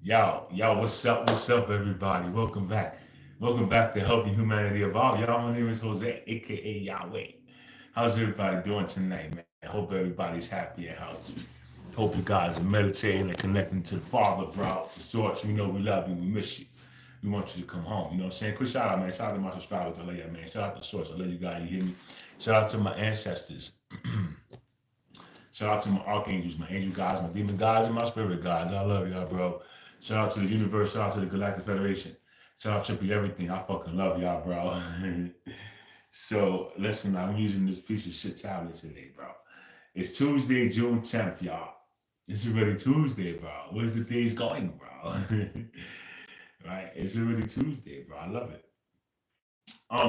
What's up, everybody? Welcome back to Helping Humanity Evolve. Y'all, my name is Jose, aka Yahweh. How's everybody doing tonight, man? I hope everybody's happy and healthy. Hope you guys are meditating and connecting to the Father, bro. To Source, we know we love you, we miss you. We want you to come home. You know what I'm saying? Quick shout out, man. Shout out to my subscribers. I love you, man. Shout out to Source. I love you guys. You hear me? Shout out to my ancestors. Shout out to my archangels, my angel guides, my demon guides, and my spirit guides. I love y'all, bro. Shout out to the universe. Shout out to the Galactic Federation. Shout out to Trippy Everything. I fucking love y'all, bro. So, listen, I'm using this piece of shit tablet today, bro. It's Tuesday, June 10th, y'all. It's already Tuesday, bro. Where's the days going, bro? Right? It's already Tuesday, bro. I love it.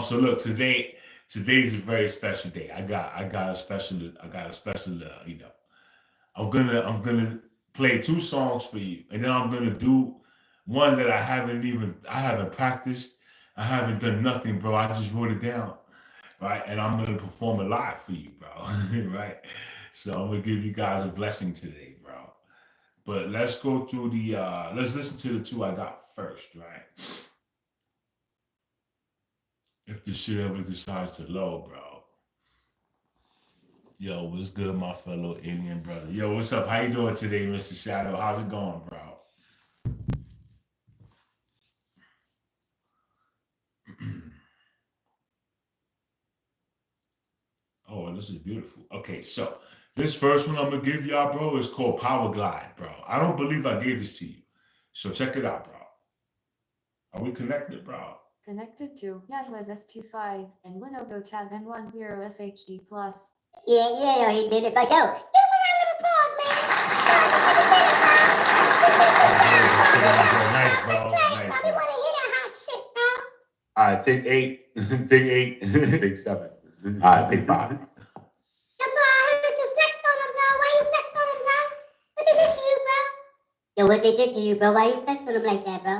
So look, today's a very special day. I got a special, I'm gonna play two songs for you, and then I'm gonna do one that I haven't practiced. I haven't done nothing, bro. I just wrote it down, right? And I'm gonna perform it live for you, bro. Right? So I'm gonna give you guys a blessing today, bro. But let's go through let's listen to the two I got first, right? If the shit ever decides to low, bro. Yo, what's good, my fellow Indian brother? Yo, what's up? How you doing today, Mr. Shadow? How's it going, bro? Oh, this is beautiful. Okay, so this first one I'm gonna give y'all, bro, is called Power Glide, bro. I don't believe I gave this to you. So check it out, bro. Are we connected, bro? Connected to Yahoo's S25 and Lenovo Tab N10 FHD Plus. Yeah, he did it. But yo, give him a round of applause, man. Nice, bro. Nice, bro. We want to hear that hot shit, bro. All right, take 8. Take 8. Take 7. All right, take 5. Yeah, bro, I heard you flexed on him, bro. Why you flexed on him, bro? What they did to you, bro? Yo, what they did to you, bro? Why you flexed on him like that, bro?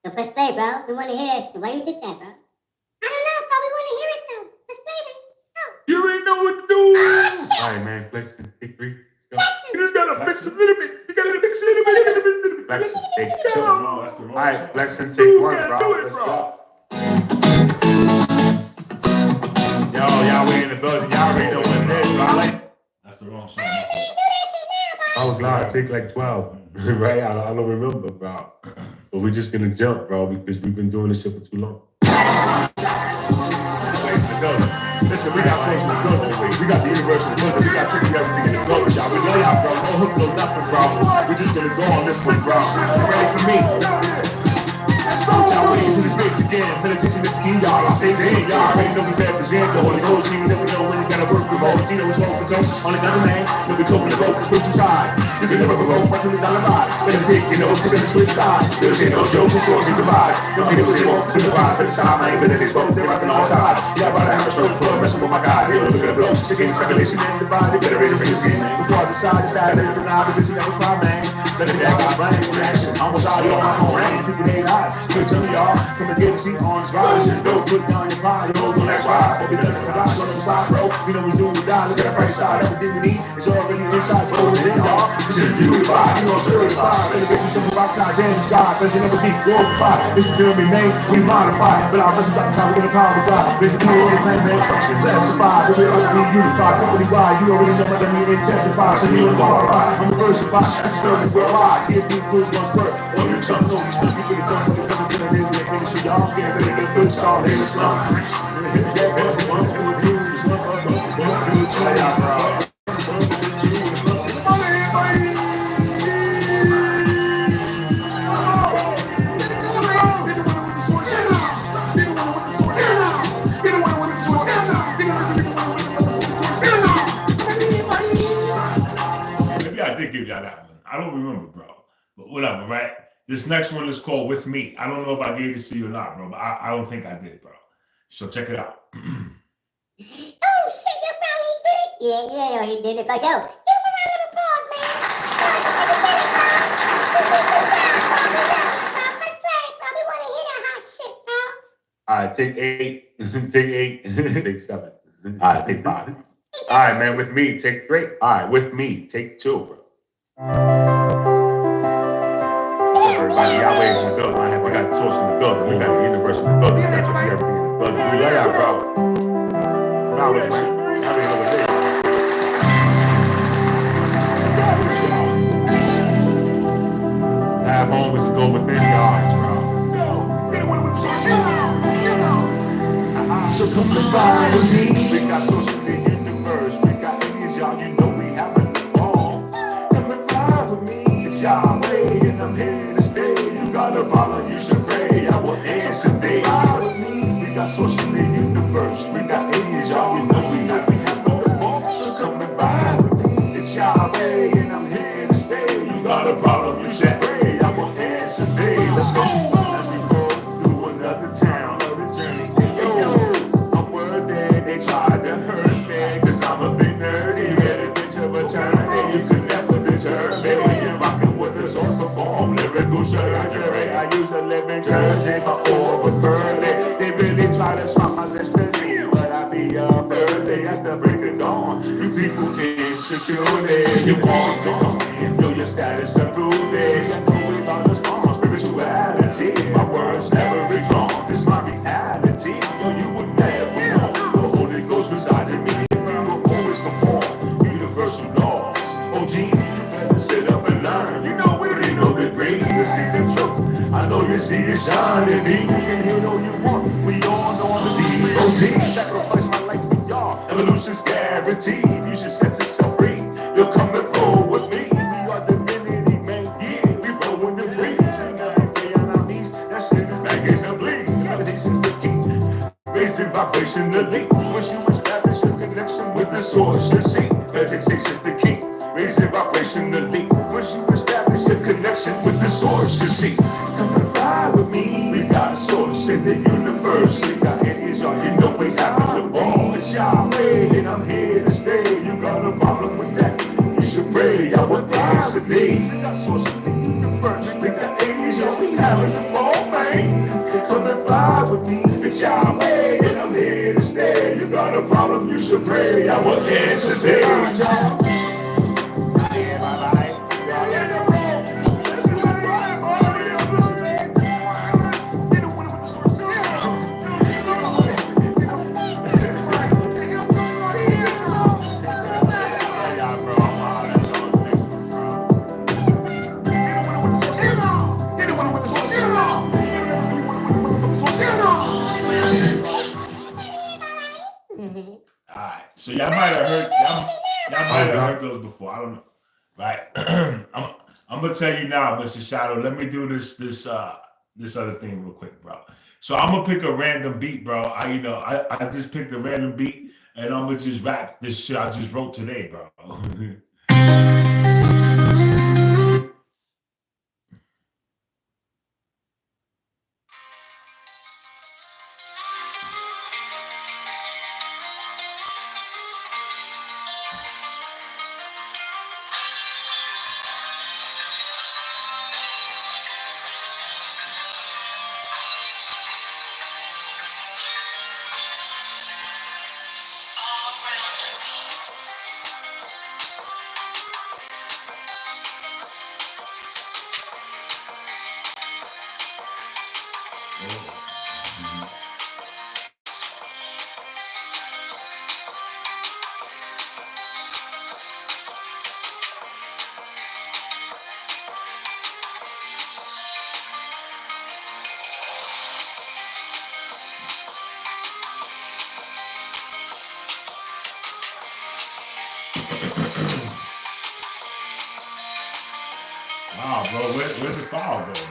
Yo, press play, bro. We want to hear that shit. Why you did that, bro? I don't know, bro. We want to hear it, though. Press play, man. You ain't know what to do. Oh, shit. All right, man. Flexing. Take 3. You just gotta fix a little bit. You gotta fix a little bit. Flexing. Take 2. No, that's the wrong All right, song. flexing. Take 1, bro. Do it, Let's bro. go. Yo, y'all way in the building. Y'all already know what it is, bro. That's the wrong song. I was lying. Take like 12. Right? I don't remember, bro. But we're just gonna jump, bro, because we've been doing this shit for too long. Listen, we got folks in the building. We got the universe in the building. We got Tricky Everything in the building, y'all. We know y'all, bro. No hook, no nothing, bro. We're just gonna go on this one, bro. You ready for me? Y'all waiting to this bitch again. Meditation is key, y'all. I say in, y'all already know we represent the Holy Ghost. You never know when you gotta work with all. You know it's all for dope. On another man, you'll be talking about the switch side. You can never go much in this alibi. Better take, you know, to the switch side. There's no jokes, it's all in the vibe. No people say, well, to the vibe, to the side. I ain't been in this boat, they're rocking all time. Yeah, about to have a stroke for messing with my guy. Here, look at the blow. Again, speculation and divide. They better raise your fingers in. Before I decide, let it deny, but this is never cry, man. Let it back out, brain, reaction. Almost out here on my own range. People ain't high. Good tell y'all, come and get a seat on this ride. Just go put down your pride. You know, that's why. What we done in the ride, on the side, bro. You know we do, we die. Look at the bright side. Everything we need is already inside. Bro, we're in, y'all. This is unified. You know, certified. Let it get you some outside, damn side. Let's never be glorified. Listen to me, man. We modify. But our rest of the time, we're gonna power the God. Listen to me, man, man. Function classified. But we're like to be unified. Company wide. You already know what I mean. Intensify. So you glorify. I'm diversified. I'm stirring worldwide. Give me goosebumps first. Or you come, no, you still be getting done. Y'all can't really get this all in Islam. Maybe I did give y'all that one. I don't remember, bro. But whatever, right? This next one is called With Me. I don't know if I gave this to you or not, bro, but I don't think I did, bro. So check it out. Oh, shit, yo, bro, he did it. Yeah, he did it. But yo, give him a round of applause, man. Bro, this nigga did it, bro. You did a good job, bro. We love you, bro. Press play, bro. We want to hear that hot shit, bro. All right, take 8. Take 8. Take 7. All right, take 5. All right, man, with me, take 3. All right, with me, take 2, bro. Yahweh is in the building. We got the source in the building. We got the universe in the building. We got everything in the building. We love y'all, bro. Knowledge, man. Y'all ain't know what it is. Have home is to go within your hearts, bro. So come and buy a team. We got source in the universe. We got aliens, y'all. You know we having the ball. Come and fly with me. It's Yahweh, and I'm here to stay. You got a problem, you should pray. I will answer today. Fly with me. We got source in the universe. We got aliens, y'all. You know we having the ball. So come and buy with me. It's Yahweh, and I'm here to stay. You got a problem, you should pray. I will answer today. Let's go. Let's go through another town, another journey. I'm worthy. They tried to hurt me, cause I'm a big nerdy. Get a bitch of a turn, and you could never deter me. You're rocking with the source perform lyrical surgery. I use a living jersey, my aura pearly. They really try to swap my destiny, but I be up early at the break of dawn. You people insecure, you want to come in, know your status unruly. I know we about to storm spirituality. My words never wrong. This my reality. No, you would never know. The Holy Ghost resides in me. You will always perform universal laws. OG, you better sit up and learn. You know we already know the great. You see the truth. I know you see it shining. You can hate all you want. We all know the DOT. Sacrifice my life for y'all. Evolution's guaranteed. You should set yourself free. You'll come and flow with me. We are divinity, man. Yeah, we flow in the breeze. We never play on our knees. That shit is baggage and bleed. Meditation's the key. Raising vibrationally. Once you establish a connection with the source, you see. Meditation's the key. Raising vibrationally. Once you establish a connection with the source, you see. Come and fly with me. We got a source in the universe. We got aliens, y'all. You know we having the ball. It's Yahweh, and I'm here to stay. You got a problem with that? You should pray. I would answer today. We got source in the universe. We got aliens, y'all. We having the ball, man. Come and fly with me. It's Yahweh, and I'm here to stay. You got a problem? You should pray. I will answer today. Alright, so y'all might have heard y'all might have heard those before. I don't know. Right. I'm gonna tell you now, Mr. Shadow. Let me do this other thing real quick, bro. So I'm gonna pick a random beat, bro. I just picked a random beat and I'm gonna just rap this shit I just wrote today, bro. Wow, bro, where's the file go, bro?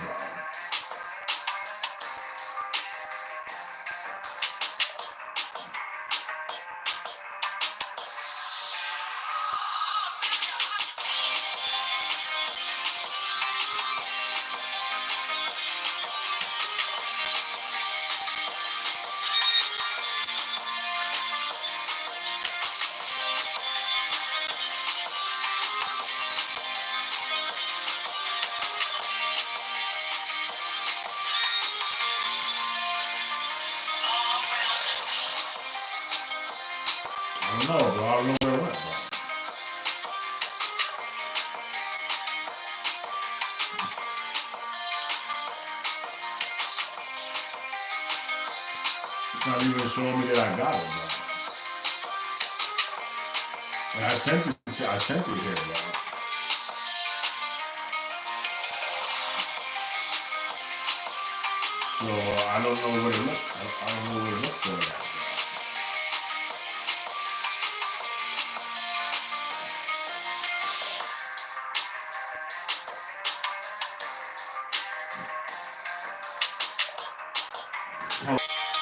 I don't know, bro. I don't know where it went, bro. It's not even showing me that I got it, bro. And I sent it here, bro. So I don't know what it look. I don't know what it look for that, bro.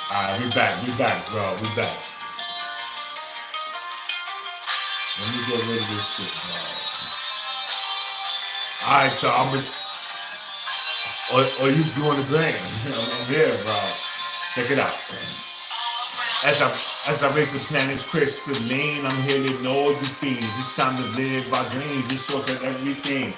Alright, we back, bro. We back. Let me get rid of this shit, bro. Alright, so or you doing the gram. I'm here, bro. Check it out. As I raise the planet's crystalline, I'm here to know you fiends. It's time to live our dreams. The source of everything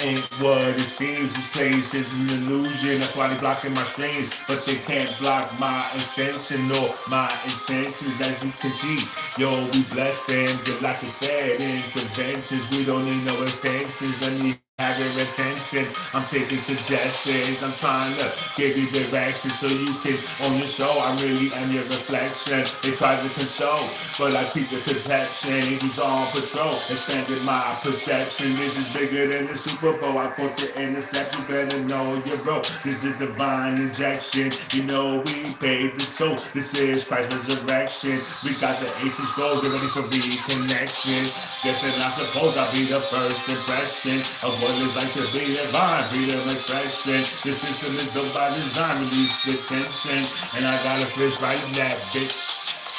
ain't what it seems. This place is an illusion. That's why they blocking my streams, but they can't block my ascension or my intentions. As you can see, yo, we blessed fam. Good like the Fed interventions. We don't need no extensions. I need have your attention. I'm taking suggestions. I'm trying to give you direction so you can on your show. I really am your reflection. They try to console, but I keep the protection. Who's on patrol, expanding my perception. This is bigger than the Super Bowl. I caught the interception. Better know your bro. This is divine injection. You know we paid the toll. This is Christ's resurrection. We got the H's gold. Get ready for reconnection. Guess and I suppose I'll be the first impression of what it's like to be divine, freedom expression. The system is built by design, release the tension. And I got a fish right in that bitch.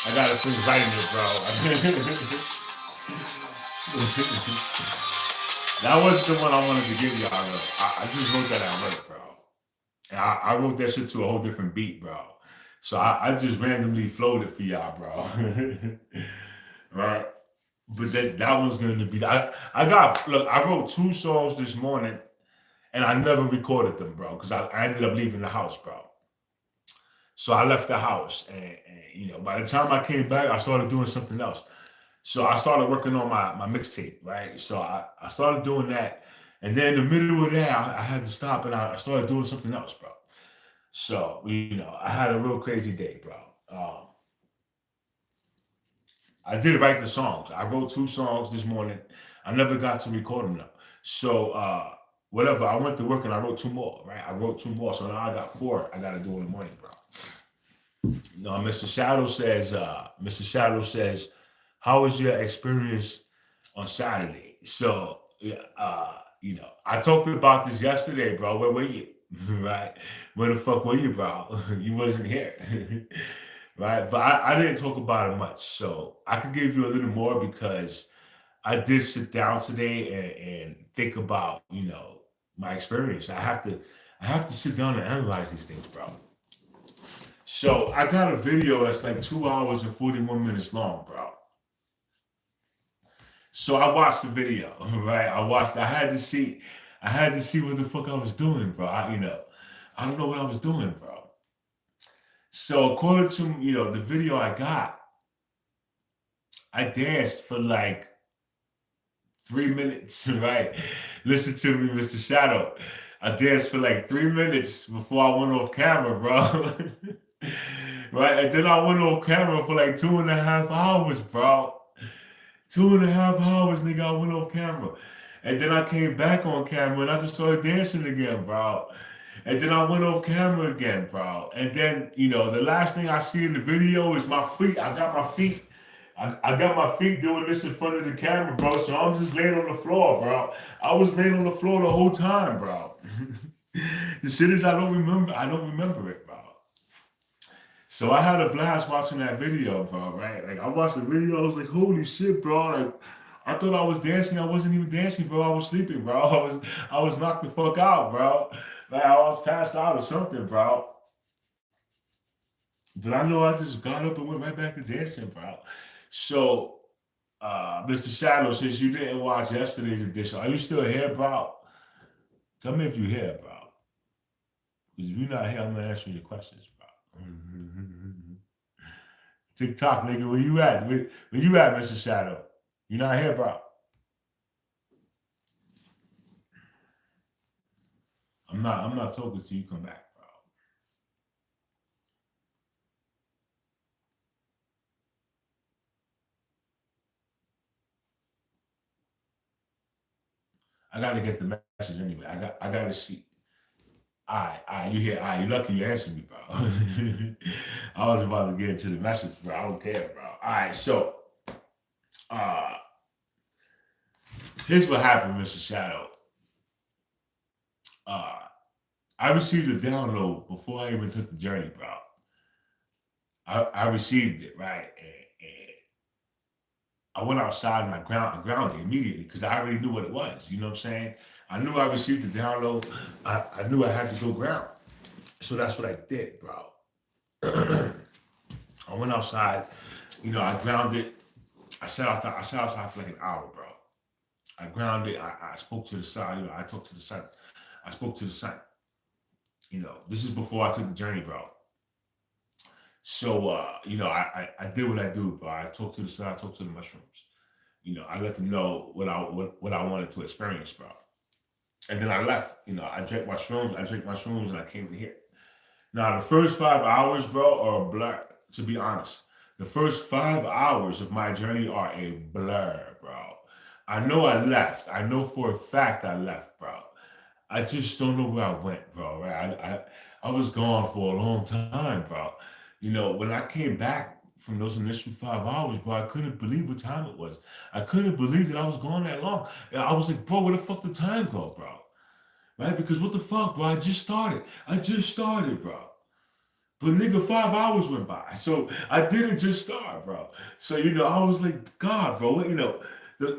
I got a fish right in it, bro. That wasn't the one I wanted to give y'all. I just wrote that out right, bro. And I wrote that shit to a whole different beat, bro. So I just randomly floated for y'all, bro. Right? But that one's going to be. I wrote 2 songs this morning, and I never recorded them, bro, because I ended up leaving the house, bro. So I left the house, and you know, by the time I came back, I started doing something else. So I started working on my mixtape, right? So I started doing that, and then in the middle of that, I had to stop, and I started doing something else, bro. So you know, I had a real crazy day, bro. I did write the songs. I wrote 2 songs this morning. I never got to record them though. So whatever. I went to work and I wrote 2 more. Right? I wrote 2 more. So now I got 4. I got to do in the morning, bro. No, Mr. Shadow says, how was your experience on Saturday? So you know, I talked about this yesterday, bro. Where were you? Right? Where the fuck were you, bro? You wasn't here. Right, but I didn't talk about it much, so I could give you a little more because I did sit down today and think about, you know, my experience. I have to sit down and analyze these things, bro. So I got a video that's like 2 hours and 41 minutes long, bro. So I watched the video, right? I had to see what the fuck I was doing, bro. I don't know what I was doing, bro. So according to, you know, the video I got, I danced for like 3 minutes, right? Listen to me, Mr. Shadow. I danced for like 3 minutes before I went off camera, bro. Right? And then I went off camera for like 2.5 hours, bro. 2.5 hours, nigga, I went off camera. And then I came back on camera and I just started dancing again, bro. And then I went off camera again, bro. And then, you know, the last thing I see in the video is my feet. I got my feet doing this in front of the camera, bro. So I'm just laying on the floor, bro. I was laying on the floor the whole time, bro. The shit is I don't remember it, bro. So I had a blast watching that video, bro, right? Like I watched the video, I was like, holy shit, bro. Like I thought I was dancing. I wasn't even dancing, bro. I was sleeping, bro. I was knocked the fuck out, bro. Like I was passed out or something, bro. But I know I just got up and went right back to dancing, bro. So, Mr. Shadow, since you didn't watch yesterday's edition, are you still here, bro? Tell me if you're here, bro. Because if you're not here, I'm gonna answer your questions, bro. TikTok, nigga, where you at? Where you at, Mr. Shadow? You're not here, bro. I'm not talking to you. Come back, bro. I gotta get the message anyway. I gotta see. You hear, you lucky you answered me, bro. I was about to get into the message, bro. I don't care, bro. All right, so, here's what happened, Mr. Shadow. I received a download before I even took the journey, bro. I received it, right? And I went outside and I grounded immediately because I already knew what it was. You know what I'm saying? I knew I received the download. I knew I had to go ground. So that's what I did, bro. I went outside, I grounded. I sat outside for like an hour, bro. I grounded. I spoke to the sun. I talked to the sun. I spoke to the sun. This is before I took the journey, bro. So, I did what I do, bro. I talked to the sun. I talked to the mushrooms. I let them know what I wanted to experience, bro. And then I left. I drank my shrooms, and I came to here. Now, the first 5 hours, bro, are a blur, to be honest. The first 5 hours of my journey are a blur, bro. I know I left. I know for a fact I left, bro. I just don't know where I went, bro. Right? I was gone for a long time, bro. When I came back from those initial 5 hours, bro, I couldn't believe what time it was. I couldn't believe that I was gone that long. I was like, bro, where the fuck did time go, bro? Right? Because what the fuck, bro? I just started, bro. But nigga, 5 hours went by. So I didn't just start, bro. So, I was like, God, bro,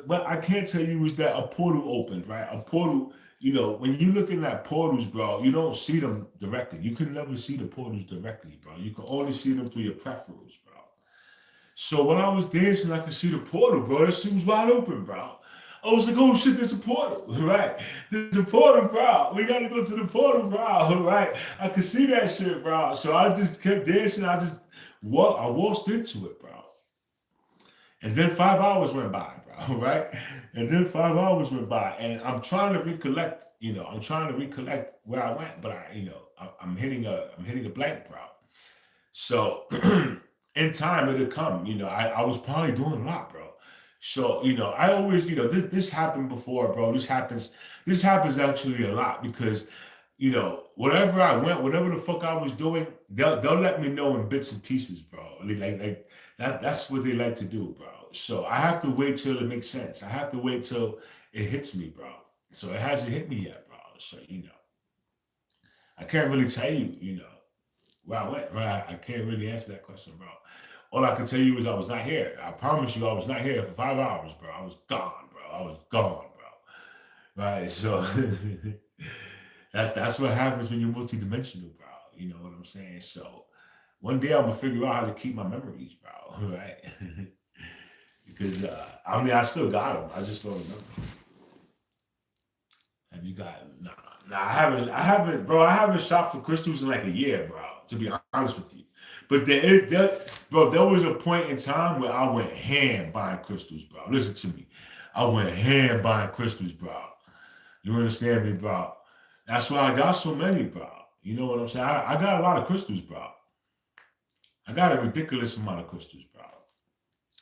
what I can't tell you is that a portal opened, right? A portal, when you looking at portals, bro, you don't see them directly. You can never see the portals directly, bro. You can only see them through your peripherals, bro. So when I was dancing, I could see the portal, bro. That shit was wide open, bro. I was like, oh shit, there's a portal, right? There's a portal, bro. We gotta go to the portal, bro, right? I could see that shit, bro. So I just kept dancing. I waltzed into it, bro. And then 5 hours went by, bro, right? And then 5 hours went by, and I'm trying to recollect, where I went, but I'm hitting a blank, bro. So in time it'll come, I was probably doing a lot, bro. So, I always, this happened before, bro. This happens actually a lot because, wherever I went, whatever the fuck I was doing, they'll let me know in bits and pieces, bro. Like that's what they like to do, bro. So I have to wait till it makes sense. I have to wait till it hits me, bro. So it hasn't hit me yet, bro. So, I can't really tell you, where I went, right? I can't really answer that question, bro. All I can tell you is I was not here. I promise you I was not here for 5 hours, bro. I was gone, bro. I was gone, bro. Right? So that's what happens when you're multidimensional, bro. You know what I'm saying? So one day I'm going to figure out how to keep my memories, bro. Right? Because, I still got them. I just don't remember. Have you got Nah, I haven't shot for crystals in like a year, bro, to be honest with you. But there was a point in time where I went ham buying crystals, bro. Listen to me. I went ham buying crystals, bro. You understand me, bro? That's why I got so many, bro. You know what I'm saying? I got a lot of crystals, bro. I got a ridiculous amount of crystals, bro.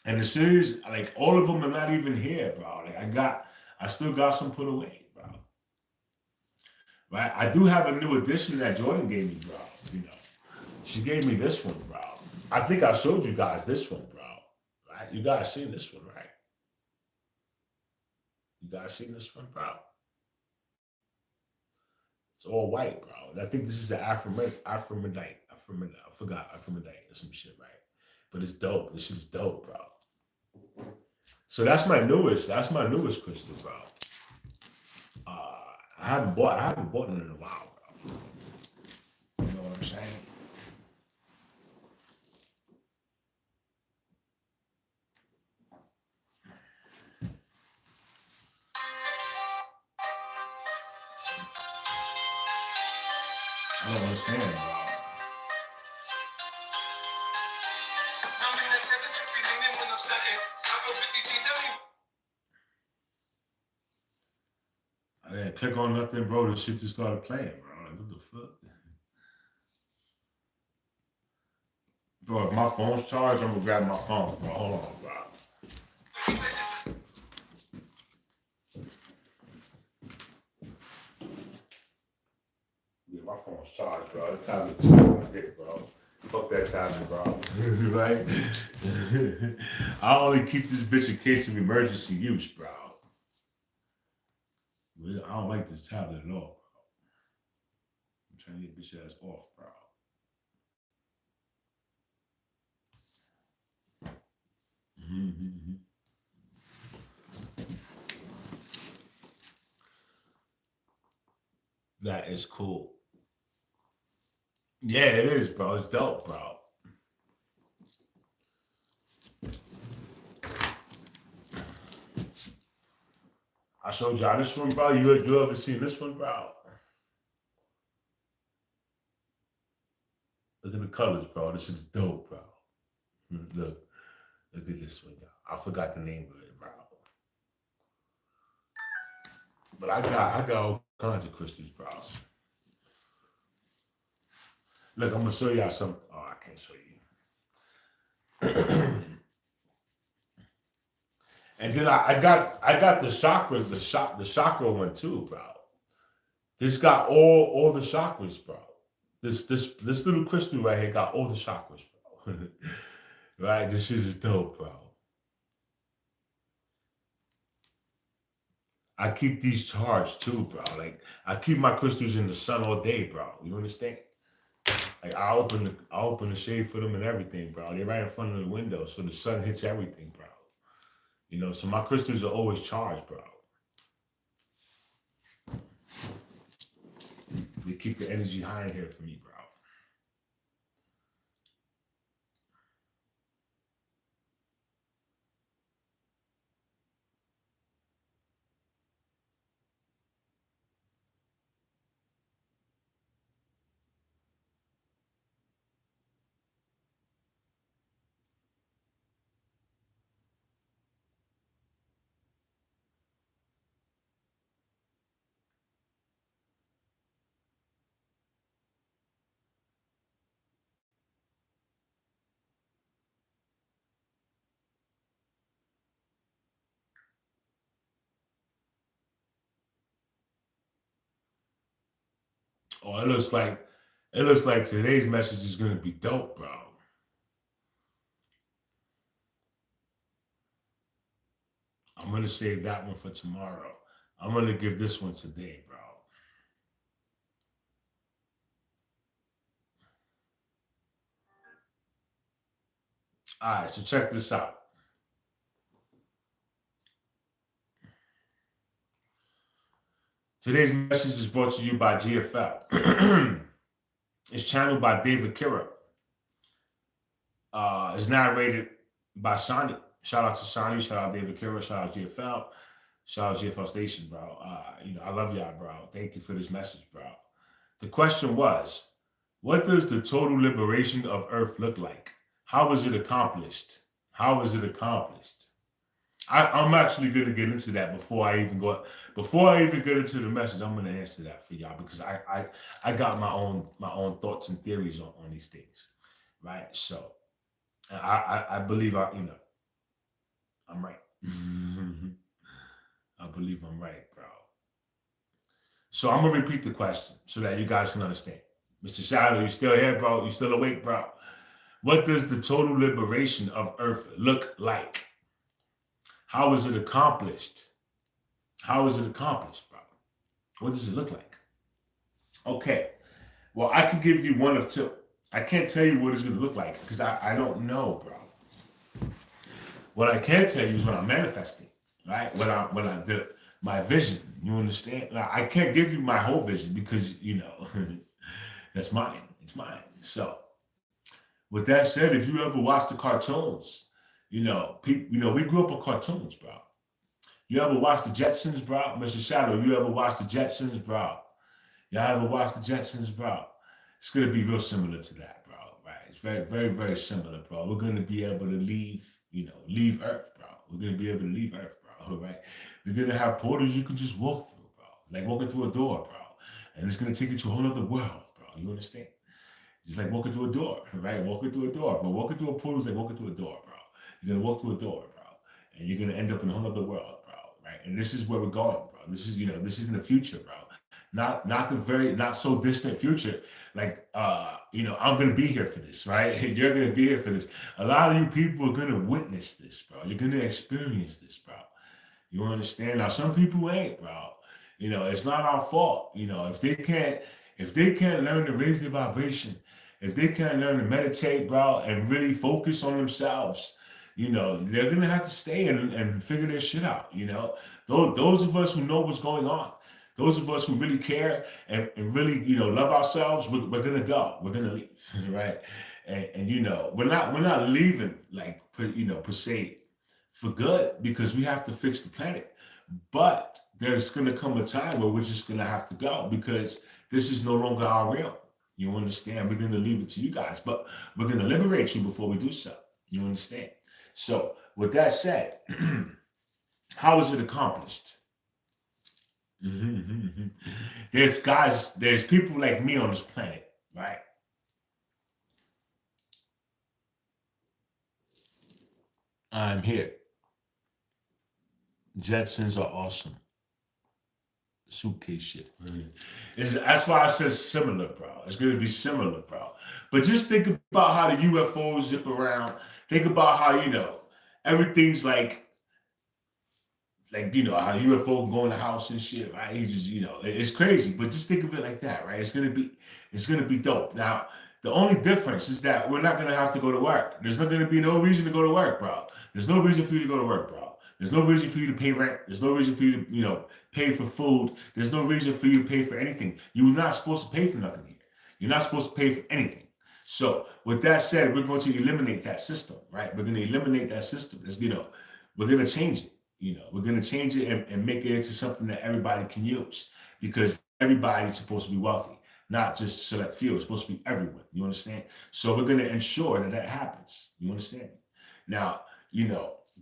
And the series, like, all of them are not even here, bro. Like, I still got some put away, bro. Right? I do have a new edition that Jordan gave me, bro. She gave me this one, bro. I think I showed you guys this one, bro. Right? You guys seen this one, right? You guys seen this one, bro? It's all white, bro. I think this is the Aphrodite. I forgot Aphrodite or some shit, right? But it's dope. This shit's dope, bro. So that's my newest crystal, bro. I haven't bought it in a while, bro. You know what I'm saying? I don't understand, bro. I didn't click on nothing, bro. The shit just started playing, bro. Like, what the fuck? Bro, if my phone's charged, I'm gonna grab my phone, bro. Hold on, bro. My phone's charged, bro. The tablet's on dick, bro. Fuck that tablet, bro. Right? I only keep this bitch in case of emergency use, bro. I don't like this tablet at all, bro. I'm trying to get bitch ass off, bro. That is cool. Yeah, it is, bro. It's dope, bro. I showed y'all this one, bro. You ever seen this one, bro? Look at the colors, bro. This is dope, bro. Look at this one, y'all. I forgot the name of it, bro. But I got all kinds of crystals, bro. Look, I'm gonna show y'all something. Oh, I can't show you. And then I got the chakras, the chakra one too, bro. This got all the chakras, bro. This little crystal right here got all the chakras, bro. Right? This shit is dope, bro. I keep these charged too, bro. Like I keep my crystals in the sun all day, bro. You understand? Like I open the shade for them and everything, bro. They're right in front of the window, so the sun hits everything, bro. You know, so my crystals are always charged, bro. They keep the energy high in here for me, bro. Oh, it looks like today's message is gonna be dope, bro. I'm gonna save that one for tomorrow. I'm gonna give this one today, bro. All right, so check this out. Today's message is brought to you by GFL. It's channeled by David Kira. It's narrated by Sonny. Shout out to Sonny. Shout out David Kira. Shout out GFL. Shout out GFL Station, bro. I love y'all, bro. Thank you for this message, bro. The question was, what does the total liberation of Earth look like? How was it accomplished? How was it accomplished? I'm actually going to get into that before I even get into the message. I'm going to answer that for y'all because I got my own thoughts and theories on these things, right? So I believe I'm right. I believe I'm right, bro. So I'm gonna repeat the question so that you guys can understand. Mr. Shadow, you still here, bro? You still awake, bro? What does the total liberation of Earth look like? How is it accomplished? How is it accomplished, bro? What does it look like? Okay. Well, I can give you one of two. I can't tell you what it's going to look like because I don't know, bro. What I can tell you is what I'm manifesting, right? When I did my vision, you understand? Now, I can't give you my whole vision because, that's mine. It's mine. So, with that said, if you ever watch the cartoons, we grew up with cartoons, bro. You ever watch the Jetsons, bro? Mr. Shadow, you ever watch the Jetsons, bro? Y'all ever watch the Jetsons, bro? It's going to be real similar to that, bro, right? It's very, very, very similar, bro. We're going to be able to leave Earth, bro. We're going to be able to leave Earth, bro, right? We're going to have portals you can just walk through, bro. Like walking through a door, bro. And it's going to take you to a whole other world, bro. You understand? It's like walking through a door, right? Walking through a door. But walking through a portal is like walking through a door, bro. You're going to walk through a door, bro. And you're going to end up in a whole other world, bro, right? And this is where we're going, bro. This is in the future, bro. not not so distant future. Like, I'm gonna be here for this, right? You're gonna be here for this. A lot of you people are gonna witness this, bro. You're gonna experience this, bro. You understand? Now, some people ain't, bro. It's not our fault. If they can't learn to raise their vibration, if they can't learn to meditate, bro, and really focus on themselves, they're gonna have to stay and figure their shit out. Those of us who know what's going on, those of us who really care and really, love ourselves, we're gonna go. We're gonna leave, right? And we're not leaving like per se for good, because we have to fix the planet. But there's gonna come a time where we're just gonna have to go, because this is no longer our realm. You understand? We're gonna leave it to you guys, but we're gonna liberate you before we do so. You understand? So with that said, how is it accomplished? There's people like me on this planet, right? I'm here. Jetsons are awesome. Suitcase shit. That's why I said similar, bro. It's going to be similar, bro. But just think about how the UFOs zip around. Think about how, everything's like how the UFO can go in the house and shit, right? He just, it's crazy. But just think of it like that, right? It's gonna be dope. Now, the only difference is that we're not gonna have to go to work. There's not gonna be no reason to go to work, bro. There's no reason for you to go to work, bro. There's no reason for you to pay rent. There's no reason for you to, pay for food. There's no reason for you to pay for anything. You're not supposed to pay for nothing here. You're not supposed to pay for anything. So with that said, we're going to eliminate that system, right? We're going to eliminate that system. We're going to change it. We're going to change it and make it into something that everybody can use, because everybody's supposed to be wealthy, not just select few. It's supposed to be everyone. You understand? So we're going to ensure that happens. You understand? Now,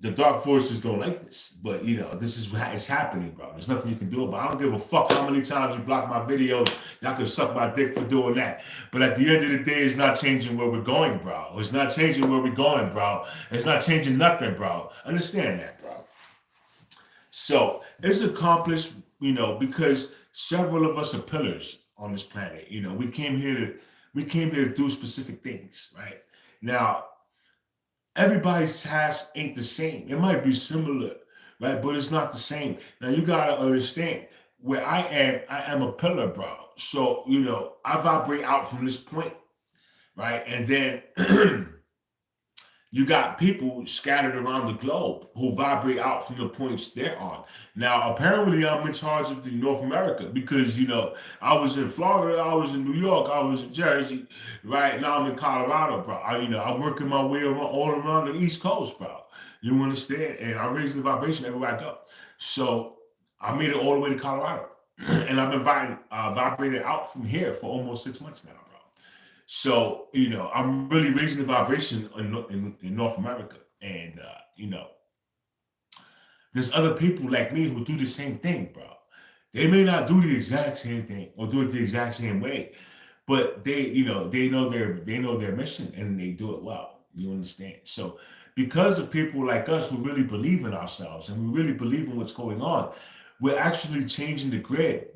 the dark forces don't like this, but this is how it's happening, bro. There's nothing you can do about it. I don't give a fuck how many times you block my videos. Y'all can suck my dick for doing that. But at the end of the day, it's not changing where we're going, bro. It's not changing where we're going, bro. It's not changing nothing, bro. Understand that, bro. So it's accomplished, because several of us are pillars on this planet. We came here to do specific things, right? Now, everybody's task ain't the same. It might be similar, right? But it's not the same. Now, you gotta understand, where I am a pillar, bro. So, I vibrate out from this point, right? And then you got people scattered around the globe who vibrate out from the points they're on. Now, apparently, I'm in charge of the North America, because, I was in Florida, I was in New York, I was in Jersey, right? Now I'm in Colorado, bro. I'm working my way all around the East Coast, bro. You understand? And I'm raising the vibration everywhere I go. So I made it all the way to Colorado. And I've been vibrating out from here for almost 6 months now, bro. So, I'm really raising the vibration in North America. And, there's other people like me who do the same thing, bro. They may not do the exact same thing or do it the exact same way, but they know their mission, and they do it well. You understand? So because of people like us who really believe in ourselves and we really believe in what's going on, we're actually changing the grid.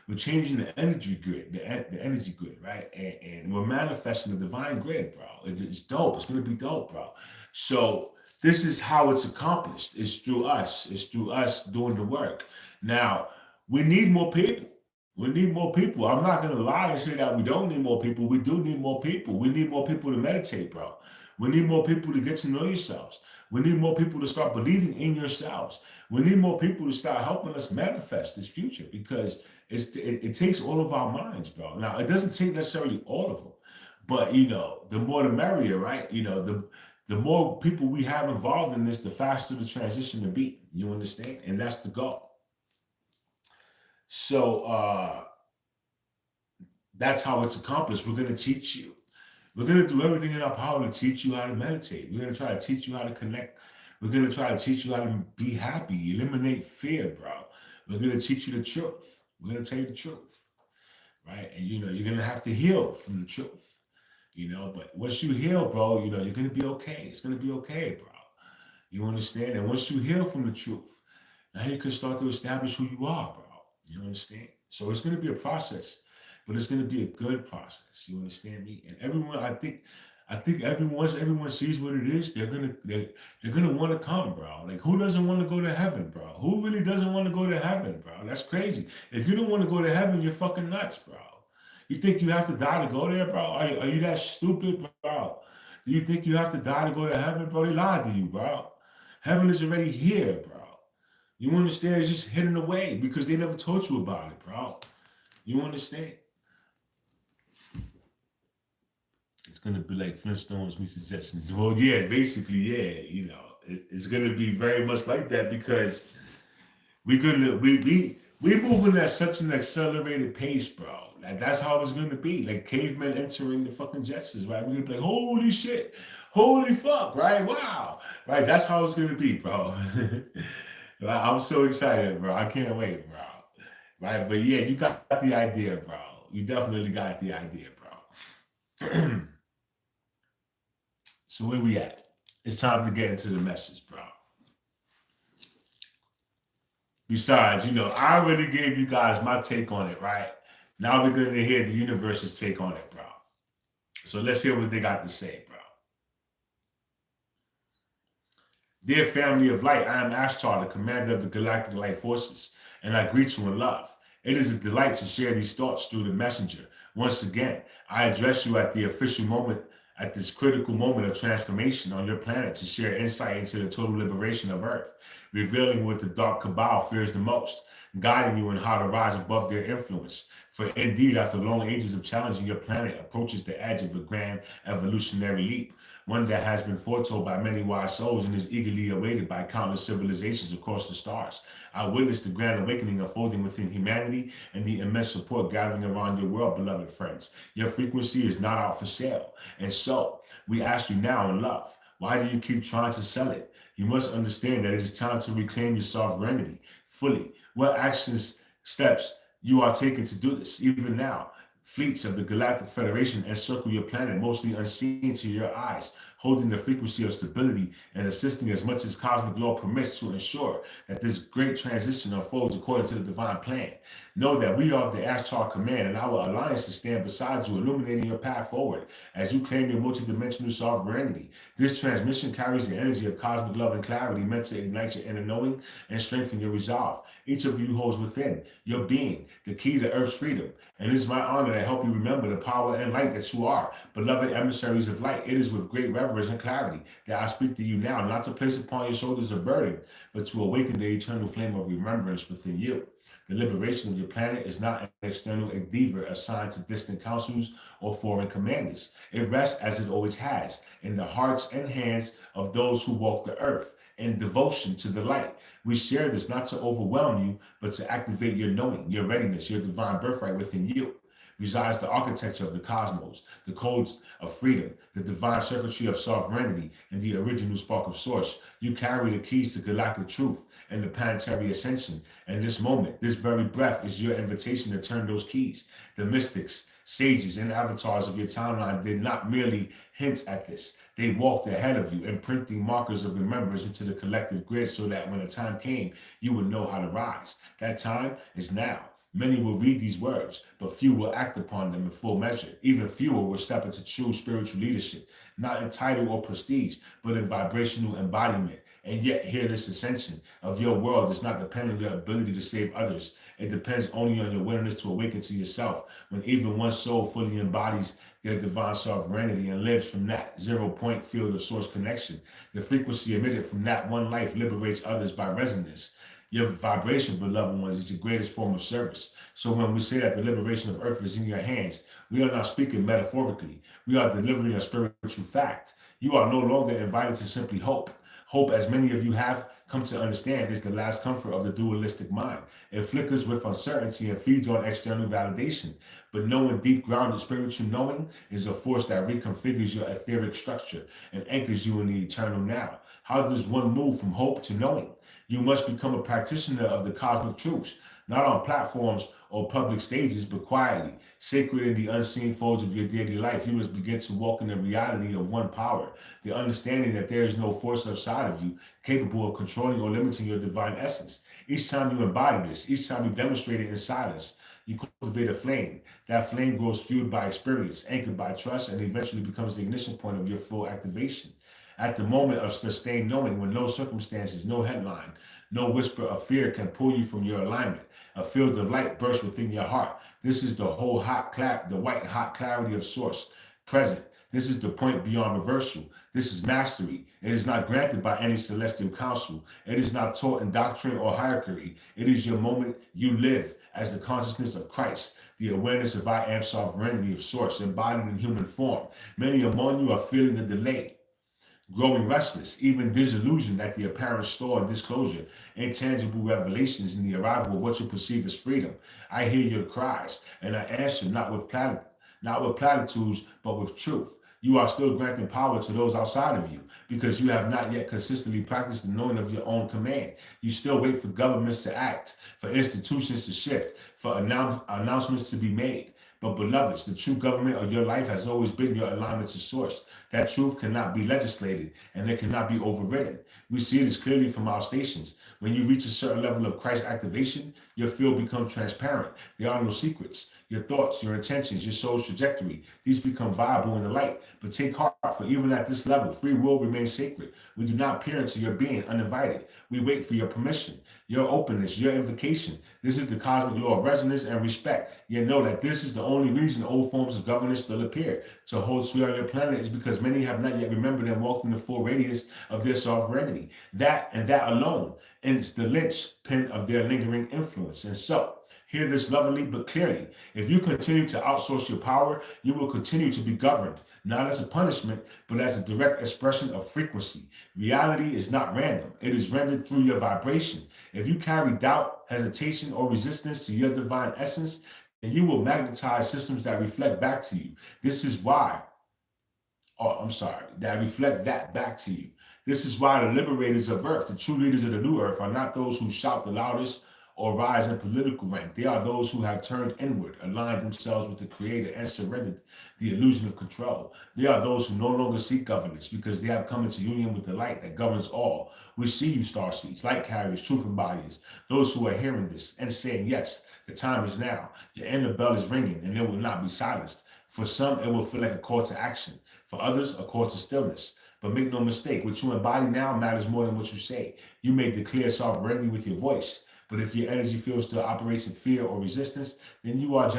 We're changing the energy grid, the energy grid, right? And we're manifesting the divine grid, bro. It's dope. It's gonna be dope, bro. So this is how it's accomplished. It's through us. It's through us doing the work. Now, we need more people. We need more people. I'm not gonna lie and say that we don't need more people. We do need more people. We need more people to meditate, bro. We need more people to get to know yourselves. We need more people to start believing in yourselves. We need more people to start helping us manifest this future, because it takes all of our minds, bro. Now, it doesn't take necessarily all of them, but the more the merrier, right? The more people we have involved in this, the faster the transition to be. You understand? And that's the goal. So that's how it's accomplished. We're going to teach you. We're going to do everything in our power to teach you how to meditate. We're going to try to teach you how to connect. We're going to try to teach you how to be happy, eliminate fear, bro. We're going to teach you the truth. We're going to tell you the truth, right? And, you're going to have to heal from the truth, But once you heal, bro, you're going to be okay. It's going to be okay, bro. You understand? And once you heal from the truth, now you can start to establish who you are, bro. You understand? So it's going to be a process, but it's going to be a good process. You understand me? And everyone, I think once everyone sees what it is, they're gonna want to come, bro. Like, who doesn't want to go to heaven, bro? Who really doesn't want to go to heaven, bro? That's crazy. If you don't want to go to heaven, you're fucking nuts, bro. You think you have to die to go there, bro? Are you that stupid, bro? Do you think you have to die to go to heaven, bro? They lied to you, bro. Heaven is already here, bro. You understand? It's just hidden away because they never taught you about it, bro. You understand? It's gonna be like Flintstones meets the Jetsons. Well, yeah, basically, yeah. It's gonna be very much like that because we moving at such an accelerated pace, bro. Like, that's how it's gonna be. Like cavemen entering the fucking Jetsons, right? We're gonna be like, holy shit, holy fuck, right? Wow, right? That's how it's gonna be, bro. I'm so excited, bro. I can't wait, bro. Right? But yeah, you got the idea, bro. You definitely got the idea, bro. So where we at? It's time to get into the message, bro. Besides, I already gave you guys my take on it, right? Now we're going to hear the universe's take on it, bro. So let's hear what they got to say, bro. Dear family of light, I am Ashtar, the commander of the Galactic Light Forces, and I greet you in love. It is a delight to share these thoughts through the messenger. Once again, I address you at the official moment, at this critical moment of transformation on your planet to share insight into the total liberation of Earth, revealing what the dark cabal fears the most, guiding you in how to rise above their influence. For indeed, after long ages of challenging, your planet approaches the edge of a grand evolutionary leap, one that has been foretold by many wise souls and is eagerly awaited by countless civilizations across the stars. I witnessed the grand awakening unfolding within humanity and the immense support gathering around your world, beloved friends. Your frequency is not out for sale. And so, we ask you now in love, why do you keep trying to sell it? You must understand that it is time to reclaim your sovereignty fully. What actions, steps you are taking to do this, even now? Fleets of the Galactic Federation encircle your planet, mostly unseen to your eyes, holding the frequency of stability and assisting as much as cosmic law permits to ensure that this great transition unfolds according to the divine plan. Know that we are the Ashtar Command and our alliances stand beside you, illuminating your path forward as you claim your multidimensional sovereignty. This transmission carries the energy of cosmic love and clarity meant to ignite your inner knowing and strengthen your resolve. Each of you holds within your being the key to Earth's freedom, and it is my honor to help you remember the power and light that you are. Beloved emissaries of light, it is with great reverence and clarity that I speak to you now, not to place upon your shoulders a burden, but to awaken the eternal flame of remembrance within you. The liberation of your planet is not an external endeavor assigned to distant councils or foreign commanders. It rests, as it always has, in the hearts and hands of those who walk the earth in devotion to the light. We share this not to overwhelm you, but to activate your knowing, your readiness, your divine birthright within you. Resides the architecture of the cosmos, the codes of freedom, the divine circuitry of sovereignty, and the original spark of source. You carry the keys to galactic truth and the planetary ascension. And this moment, this very breath is your invitation to turn those keys. The mystics, sages, and avatars of your timeline did not merely hint at this. They walked ahead of you, imprinting markers of remembrance into the collective grid so that when the time came, you would know how to rise. That time is now. Many will read these words, but few will act upon them in full measure. Even fewer will step into true spiritual leadership, not in title or prestige, but in vibrational embodiment. And yet, here this ascension of your world does not depend on your ability to save others. It depends only on your willingness to awaken to yourself. When even one soul fully embodies their divine sovereignty and lives from that 0-point field of source connection, the frequency emitted from that one life liberates others by resonance. Your vibration, beloved ones, is your greatest form of service. So when we say that the liberation of Earth is in your hands, we are not speaking metaphorically. We are delivering a spiritual fact. You are no longer invited to simply hope. Hope, as many of you have come to understand, is the last comfort of the dualistic mind. It flickers with uncertainty and feeds on external validation. But knowing, deep-grounded spiritual knowing, is a force that reconfigures your etheric structure and anchors you in the eternal now. How does one move from hope to knowing? You must become a practitioner of the cosmic truths, not on platforms or public stages, but quietly, sacred in the unseen folds of your daily life. You must begin to walk in the reality of one power, the understanding that there is no force outside of you capable of controlling or limiting your divine essence. Each time you embody this, each time you demonstrate it in silence, You cultivate a flame. That flame grows fueled by experience, anchored by trust, and eventually becomes the ignition point of your full activation. At the moment of sustained knowing, when no circumstances, no headline, no whisper of fear can pull you from your alignment, a field of light bursts within your heart. This is the whole the white hot clarity of source, present. This is the point beyond reversal. This is mastery. It is not granted by any celestial council. It is not taught in doctrine or hierarchy. It is your moment you live as the consciousness of Christ, the awareness of I am sovereignty of source embodied in human form. Many among you are feeling the delay, growing restless, even disillusioned at the apparent store and disclosure, intangible revelations in the arrival of what you perceive as freedom. I hear your cries, and I answer not with platitudes, but with truth. You are still granting power to those outside of you because you have not yet consistently practiced the knowing of your own command. You still wait for governments to act, for institutions to shift, for announcements to be made. But beloveds, the true government of your life has always been your alignment to source. That truth cannot be legislated and it cannot be overridden. We see this clearly from our stations. When you reach a certain level of Christ activation, your field becomes transparent. There are no secrets. Your thoughts, your intentions, your soul's trajectory, these become viable in the light. But take heart, for even at this level, free will remains sacred. We do not peer into your being uninvited. We wait for your permission, your openness, your invocation. This is the cosmic law of resonance and respect. Yet know that this is the only reason old forms of governance still appear. To hold sway on your planet is because many have not yet remembered and walked in the full radius of their sovereignty. That and that alone is the linchpin of their lingering influence. And so, hear this lovingly but clearly. If you continue to outsource your power, you will continue to be governed, not as a punishment, but as a direct expression of frequency. Reality is not random. It is rendered through your vibration. If you carry doubt, hesitation, or resistance to your divine essence, then you will magnetize systems that reflect back to you. That reflect that back to you. This is why the liberators of earth, the true leaders of the new earth, are not those who shout the loudest or rise in political rank. They are those who have turned inward, aligned themselves with the Creator, and surrendered the illusion of control. They are those who no longer seek governance because they have come into union with the light that governs all. We see you, starseeds, light carriers, truth embodiers, those who are hearing this and saying, yes, the time is now. Your inner bell is ringing and it will not be silenced. For some, it will feel like a call to action. For others, a call to stillness. But make no mistake, what you embody now matters more than what you say. You may declare sovereignty with your voice, but if your energy field still operates in fear or resistance, then you are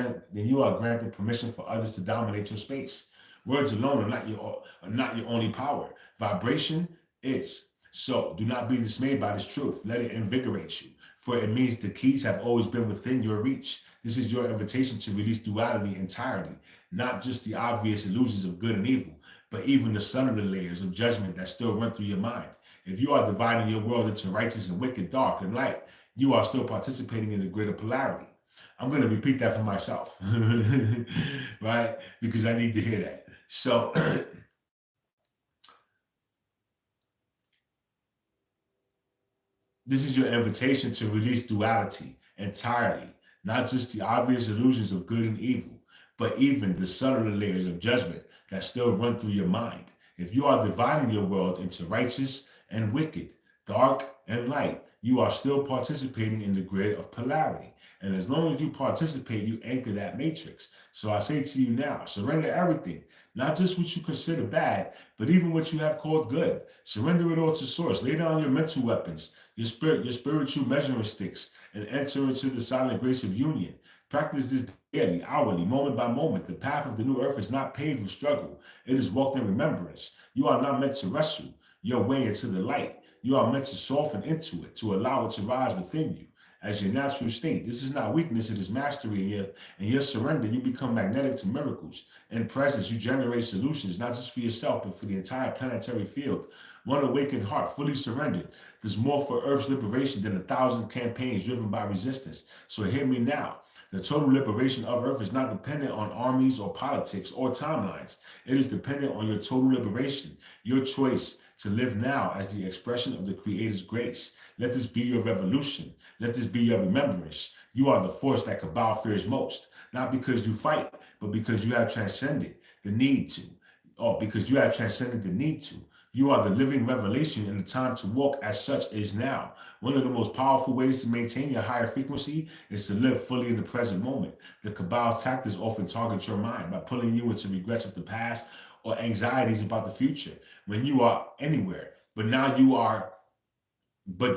granting permission for others to dominate your space. Words alone are not your only power. Vibration is. So do not be dismayed by this truth. Let it invigorate you, for it means the keys have always been within your reach. This is your invitation to release duality entirely, not just the obvious illusions of good and evil, but even the subtler layers of judgment that still run through your mind. If you are dividing your world into righteous and wicked, dark and light, you are still participating in the greater polarity. I'm going to repeat that for myself, right? Because I need to hear that. So this is your invitation to release duality entirely, not just the obvious illusions of good and evil, but even the subtler layers of judgment that still run through your mind. If you are dividing your world into righteous and wicked, dark and light, you are still participating in the grid of polarity. And as long as you participate, you anchor that matrix. So I say to you now, surrender everything, not just what you consider bad, but even what you have called good. Surrender it all to source. Lay down your mental weapons, your spiritual measuring sticks, and enter into the silent grace of union. Practice this daily, hourly, moment by moment. The path of the new earth is not paved with struggle. It is walked in remembrance. You are not meant to wrestle your way into the light. You are meant to soften into it, to allow it to rise within you as your natural state. This is not weakness, it is mastery. In your surrender, you become magnetic to miracles. In presence, you generate solutions, not just for yourself, but for the entire planetary field. One awakened heart, fully surrendered, does more for Earth's liberation than 1,000 campaigns driven by resistance. So hear me now. The total liberation of Earth is not dependent on armies or politics or timelines. It is dependent on your total liberation, your choice to live now as the expression of the Creator's grace. Let this be your revolution. Let this be your remembrance. You are the force that Cabal fears most, not because you fight, but because you have transcended the need to, or because you have transcended the need to. You are the living revelation, and the time to walk as such is now. One of the most powerful ways to maintain your higher frequency is to live fully in the present moment. The Kabbal's tactics often target your mind by pulling you into regrets of the past or anxieties about the future when you are anywhere. But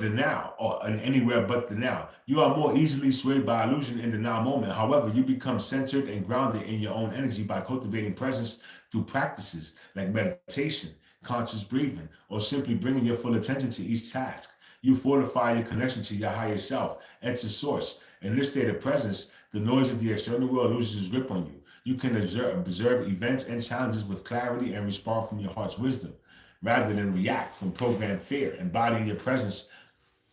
the now, or anywhere but the now. You are more easily swayed by illusion in the now moment. However, you become centered and grounded in your own energy by cultivating presence through practices like meditation, conscious breathing, or simply bringing your full attention to each task. You fortify your connection to your higher self and to source. In this state of presence, the noise of the external world loses its grip on you. You can observe events and challenges with clarity and respond from your heart's wisdom rather than react from programmed fear. Embodying your presence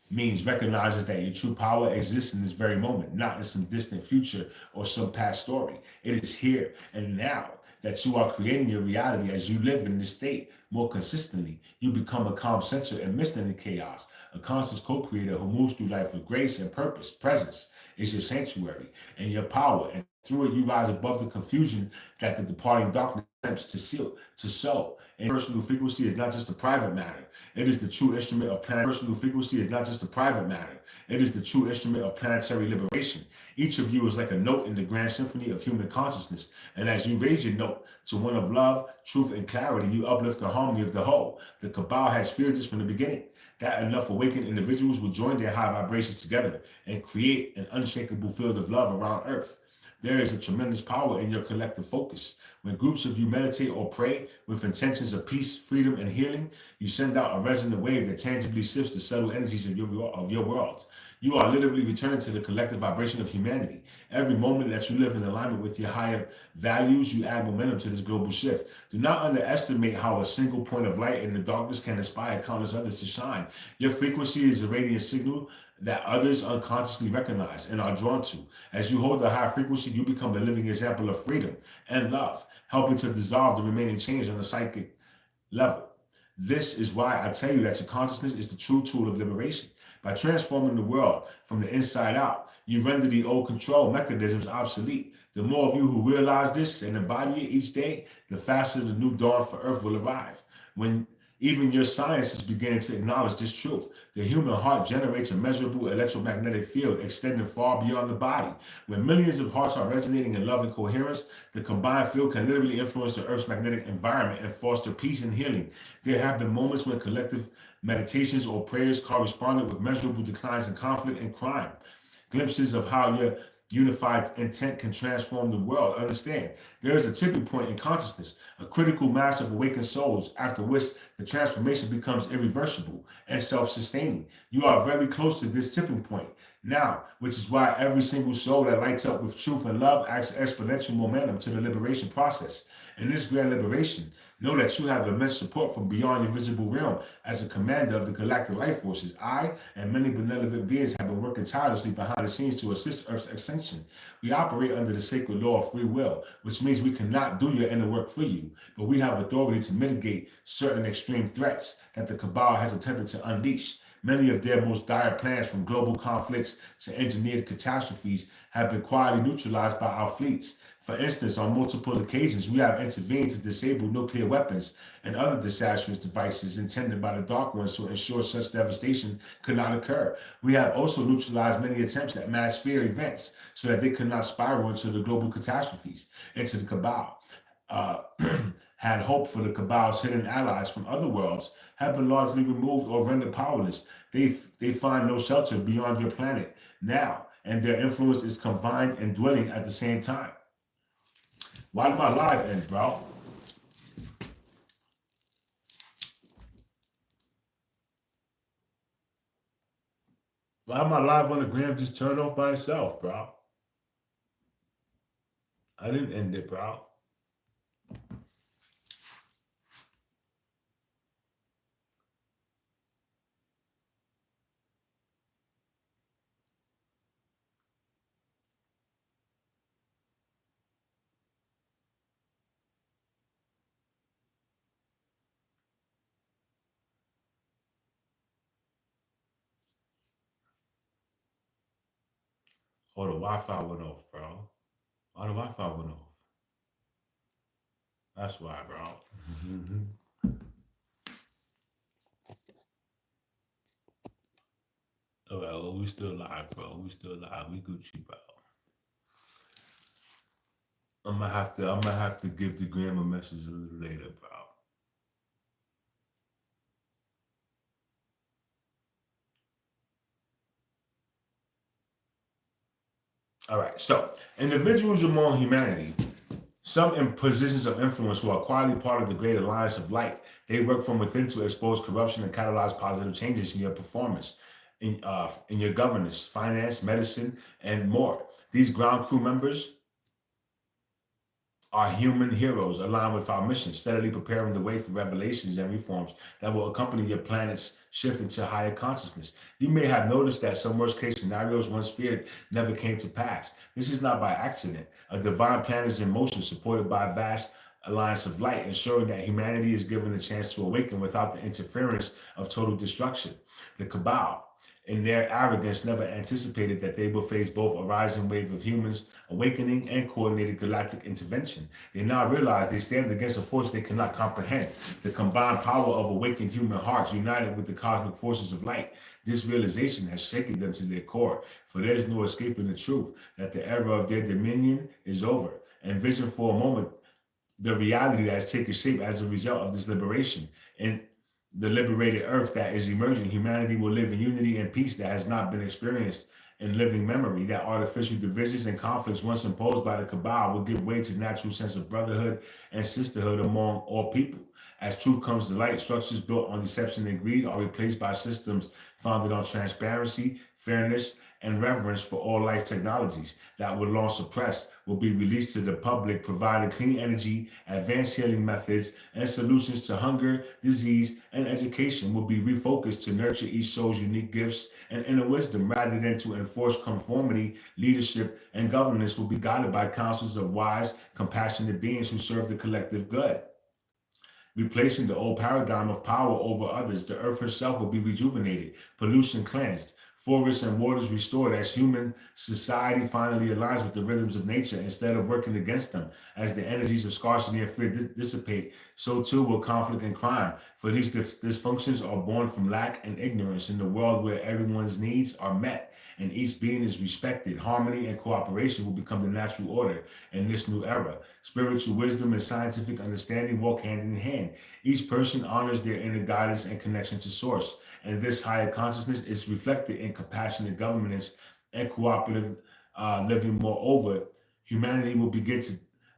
means recognizes that your true power exists in this very moment, not in some distant future or some past story. It is here and now that you are creating your reality. As you live in this state more consistently, you become a calm center amidst any chaos, a conscious co-creator who moves through life with grace and purpose. Presence is your sanctuary and your power, and through it you rise above the confusion that the departing darkness attempts to sow. And personal frequency is not just a private matter. It is the true instrument of personal frequency is not just a private matter. It is the true instrument of planetary liberation. Each of you is like a note in the grand symphony of human consciousness. And as you raise your note to one of love, truth, and clarity, you uplift the harmony of the whole. The Cabal has feared this from the beginning, that enough awakened individuals will join their high vibrations together and create an unshakable field of love around Earth. There is a tremendous power in your collective focus. When groups of you meditate or pray with intentions of peace, freedom, and healing, you send out a resonant wave that tangibly shifts the subtle energies of your world. You are literally returning to the collective vibration of humanity. Every moment that you live in alignment with your higher values, you add momentum to this global shift. Do not underestimate how a single point of light in the darkness can inspire countless others to shine. Your frequency is a radiant signal that others unconsciously recognize and are drawn to. As you hold a high frequency, you become a living example of freedom and love, helping to dissolve the remaining chains on a psychic level. This is why I tell you that your consciousness is the true tool of liberation. By transforming the world from the inside out, you render the old control mechanisms obsolete. The more of you who realize this and embody it each day, the faster the new dawn for Earth will arrive. When even your science is beginning to acknowledge this truth. The human heart generates a measurable electromagnetic field extending far beyond the body. When millions of hearts are resonating in love and coherence, the combined field can literally influence the Earth's magnetic environment and foster peace and healing. There have been moments when collective meditations or prayers corresponded with measurable declines in conflict and crime. Glimpses of how your unified intent can transform the world. Understand, there is a tipping point in consciousness, a critical mass of awakened souls, after which the transformation becomes irreversible and self-sustaining. You are very close to this tipping point now, which is why every single soul that lights up with truth and love adds exponential momentum to the liberation process. In this grand liberation, know that you have immense support from beyond your visible realm. As a commander of the galactic life forces, I and many benevolent beings have been working tirelessly behind the scenes to assist Earth's ascension. We operate under the sacred law of free will, which means we cannot do your inner work for you, but we have authority to mitigate certain extreme threats that the Cabal has attempted to unleash. Many of their most dire plans, from global conflicts to engineered catastrophes, have been quietly neutralized by our fleets. For instance, on multiple occasions, we have intervened to disable nuclear weapons and other disastrous devices intended by the Dark Ones to ensure such devastation could not occur. We have also neutralized many attempts at mass fear events so that they could not spiral into the global catastrophes, into the Cabal. Had hope for the Cabal's hidden allies from other worlds have been largely removed or rendered powerless. They find no shelter beyond your planet now, and their influence is confined and dwelling at the same time. Why did my live end, bro? Why did my live on the gram just turn off by itself, bro? I didn't end it, bro. Oh, the Wi-Fi went off, bro. Oh, the Wi-Fi went off. That's why, bro. we still live, bro. We still live. We Gucci, bro. I'm gonna have to give the gram a message a little later, bro. All right. So individuals among humanity, some in positions of influence who are quietly part of the great alliance of light, they work from within to expose corruption and catalyze positive changes in your performance, in your governance, finance, medicine, and more. These ground crew members are human heroes aligned with our mission, steadily preparing the way for revelations and reforms that will accompany your planet's shift into higher consciousness. You may have noticed that some worst case scenarios once feared never came to pass. This is not by accident. A divine plan is in motion, supported by a vast alliance of light, ensuring that humanity is given a chance to awaken without the interference of total destruction. The Cabal, in their arrogance, never anticipated that they will face both a rising wave of humans awakening and coordinated galactic intervention. They now realize they stand against a force they cannot comprehend. The combined power of awakened human hearts united with the cosmic forces of light. This realization has shaken them to their core, for there is no escaping the truth that the era of their dominion is over. Envision for a moment the reality that has taken shape as a result of this liberation. And the liberated earth that is emerging, humanity will live in unity and peace that has not been experienced in living memory. That artificial divisions and conflicts once imposed by the Cabal will give way to natural sense of brotherhood and sisterhood among all people. As truth comes to light, structures built on deception and greed are replaced by systems founded on transparency, fairness, and reverence for all life technologies that were long suppressed will be released to the public, providing clean energy, advanced healing methods, and solutions to hunger, disease, and education will be refocused to nurture each soul's unique gifts and inner wisdom rather than to enforce conformity. Leadership and governance will be guided by councils of wise, compassionate beings who serve the collective good. Replacing the old paradigm of power over others, the earth herself will be rejuvenated, pollution cleansed, forests and waters restored as human society finally aligns with the rhythms of nature instead of working against them. As the energies of scarcity and fear dissipate, so too will conflict and crime. For these dysfunctions are born from lack and ignorance in the world where everyone's needs are met and each being is respected. Harmony and cooperation will become the natural order in this new era. Spiritual wisdom and scientific understanding walk hand in hand. Each person honors their inner guidance and connection to source, and this higher consciousness is reflected in compassionate governance and cooperative living. Moreover, humanity will begin to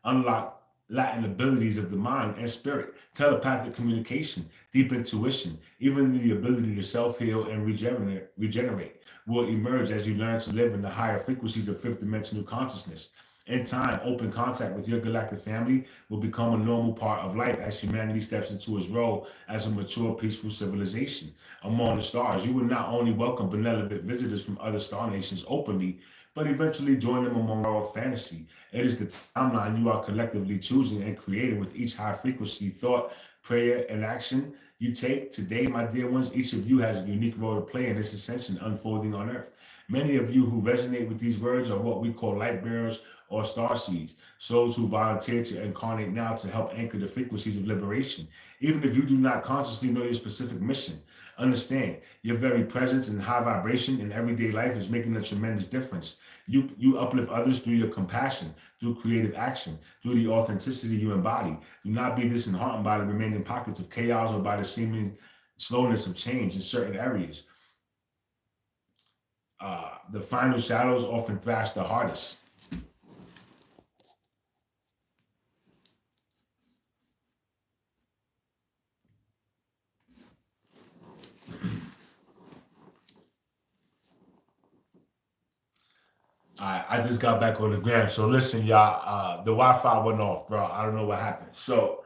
unlock latent abilities of the mind and spirit, telepathic communication, deep intuition, even the ability to self-heal and regenerate will emerge as you learn to live in the higher frequencies of fifth dimensional consciousness. In time, open contact with your galactic family will become a normal part of life as humanity steps into its role as a mature, peaceful civilization. Among the stars, you will not only welcome benevolent visitors from other star nations openly, but eventually join them among our fantasy. It is the timeline you are collectively choosing and creating with each high frequency thought, prayer, and action you take. Today, my dear ones, each of you has a unique role to play in this ascension unfolding on Earth. Many of you who resonate with these words are what we call light bearers or star seeds, souls who volunteer to incarnate now to help anchor the frequencies of liberation. Even if you do not consciously know your specific mission, understand your very presence and high vibration in everyday life is making a tremendous difference. You uplift others through your compassion, through creative action, through the authenticity you embody. Do not be disheartened by the remaining pockets of chaos or by the seeming slowness of change in certain areas. The final shadows often thrash the hardest. I just got back on the gram. So listen, y'all, the Wi-Fi went off, bro. I don't know what happened. So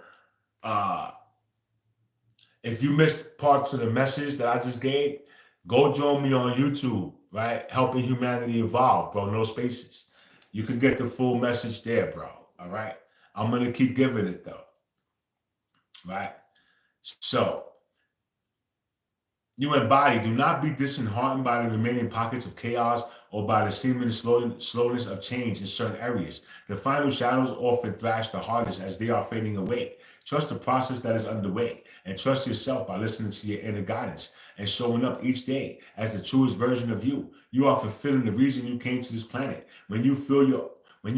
if you missed parts of the message that I just gave, go join me on YouTube, right? Helping Humanity Evolve, bro. No spaces. You can get the full message there, bro. All right. I'm going to keep giving it, though. Right. So, You embody. Do not be disheartened by the remaining pockets of chaos or by the seeming slowness of change in certain areas. The final shadows often thrash the hardest as they are fading away. Trust the process that is underway and trust yourself by listening to your inner guidance and showing up each day as the truest version of you. You are fulfilling the reason you came to this planet. When you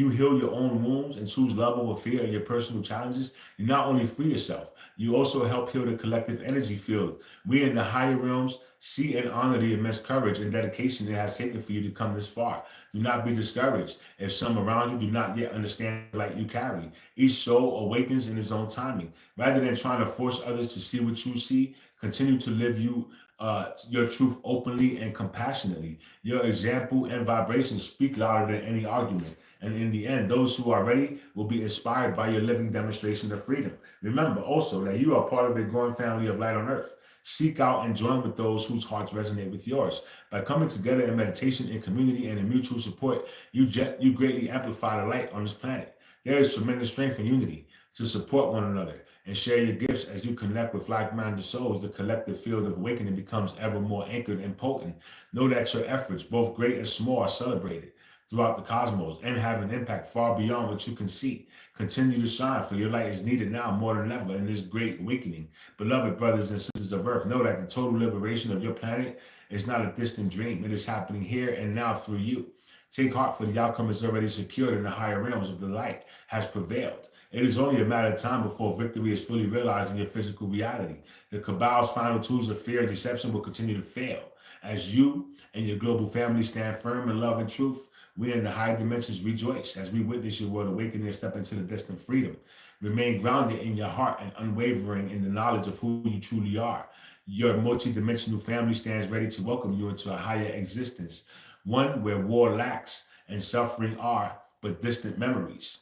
heal your own wounds and choose love over fear in your personal challenges, you not only free yourself, you also help heal the collective energy field. We in the higher realms see and honor the immense courage and dedication it has taken for you to come this far. Do not be discouraged if some around you do not yet understand the light you carry. Each soul awakens in its own timing. Rather than trying to force others to see what you see, continue to live your truth openly and compassionately. Your example and vibrations speak louder than any argument. And in the end, those who are ready will be inspired by your living demonstration of freedom. Remember also that you are part of a growing family of light on earth. Seek out and join with those whose hearts resonate with yours. By coming together in meditation, in community, and in mutual support, you greatly amplify the light on this planet. There is tremendous strength in unity to support one another and share your gifts as you connect with like-minded souls. The collective field of awakening becomes ever more anchored and potent. Know that your efforts, both great and small, are celebrated throughout the cosmos and have an impact far beyond what you can see. Continue to shine, for your light is needed now more than ever in this great awakening. Beloved brothers and sisters of Earth, know that the total liberation of your planet is not a distant dream. It is happening here and now through you. Take heart, for the outcome is already secured and the higher realms of the light has prevailed. It is only a matter of time before victory is fully realized in your physical reality. The cabal's final tools of fear and deception will continue to fail. As you and your global family stand firm in love and truth, we in the high dimensions rejoice as we witness your world awakening and step into the distant freedom. Remain grounded in your heart and unwavering in the knowledge of who you truly are. Your multidimensional family stands ready to welcome you into a higher existence, one where war lacks and suffering are but distant memories.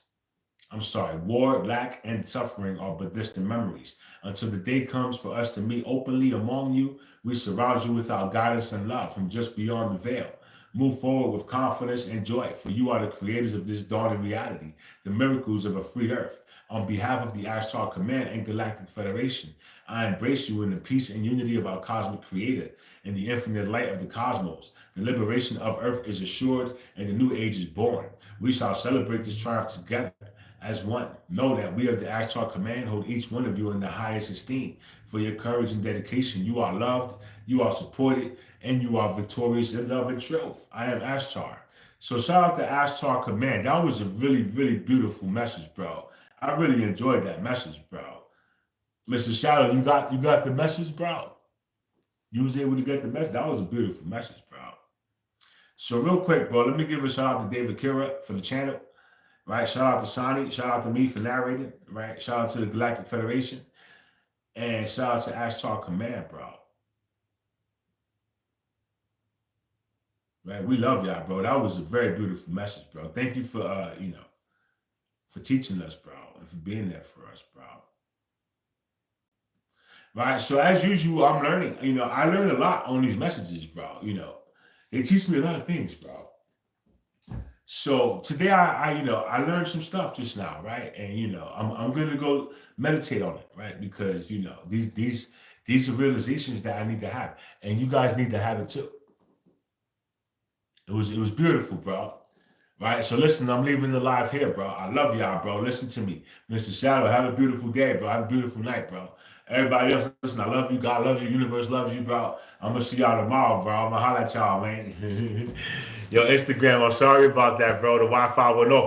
War, lack, and suffering are but distant memories. Until the day comes for us to meet openly among you, we surround you with our guidance and love from just beyond the veil. Move forward with confidence and joy, for you are the creators of this dawning reality, the miracles of a free earth. On behalf of the Ashtar Command and Galactic Federation, I embrace you in the peace and unity of our cosmic creator, in the infinite light of the cosmos. The liberation of Earth is assured and the new age is born. We shall celebrate this triumph together as one. Know that we of the Ashtar Command hold each one of you in the highest esteem. For your courage and dedication, you are loved, you are supported, and you are victorious in love and truth. I am Ashtar. So shout out to Ashtar Command. That was a really, really beautiful message, bro. I really enjoyed that message, bro. Mr. Shadow, you got the message, bro? You was able to get the message? That was a beautiful message, bro. So real quick, bro, let me give a shout out to David Kira for the channel. Right, shout out to Sonny, shout out to me for narrating, right? Shout out to the Galactic Federation, and shout out to Ashtar Command, bro. Right, we love y'all, bro. That was a very beautiful message, bro. Thank you for for teaching us, bro, and for being there for us, bro. Right, so as usual, I'm learning. I learned a lot on these messages, bro. They teach me a lot of things, bro. So today I learned some stuff just now, right? And I'm gonna go meditate on it, right? Because these are realizations that I need to have, and you guys need to have it too. It was beautiful, bro. Right? So listen, I'm leaving the live here, bro. I love y'all, bro. Listen to me. Mr. Shadow, have a beautiful day, bro. Have a beautiful night, bro. Everybody else, listen, I love you. God loves you. Universe loves you, bro. I'm going to see y'all tomorrow, bro. I'm going to holler at y'all, man. Yo, Instagram, I'm sorry about that, bro. The Wi-Fi went off.